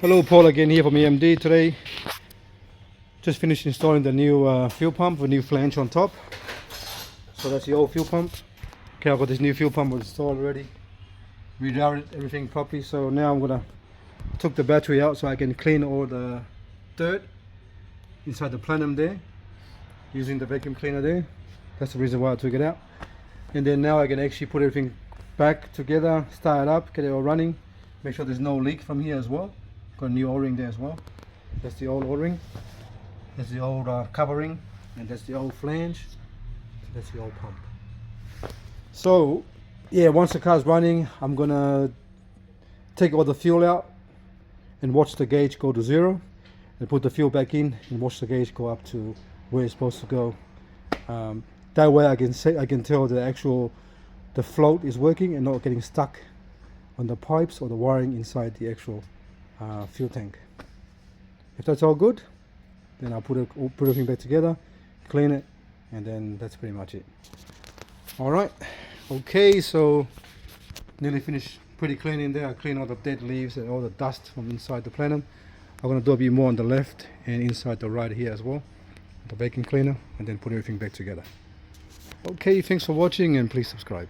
Hello, Paul again here from EMD today. Just finished installing the new fuel pump with new flange on top. So that's the old fuel pump. Okay, I've got this new fuel pump installed already. Rerouted everything properly. So now I'm gonna took the battery out so I can clean all the dirt inside the plenum there using the vacuum cleaner there. That's the reason why I took it out. And then now I can actually put everything back together, start it up, get it all running. Make sure there's no leak from here as well. Got a new O-ring there as well. That's the old O-ring. That's the old covering, and that's the old flange. That's the old pump. So yeah, once the car's running, I'm gonna take all the fuel out and watch the gauge go to 0, and put the fuel back in and watch the gauge go up to where it's supposed to go. That way I can tell the float is working and not getting stuck on the pipes or the wiring inside the actual fuel tank. If that's all good, then I'll put everything back together, clean it, and then that's pretty much it. Alright, okay, so nearly finished pretty clean in there. I cleaned all the dead leaves and all the dust from inside the plenum. I'm going to do a bit more on the left and inside the right here as well, the vacuum cleaner, and then put everything back together. Okay, thanks for watching and please subscribe.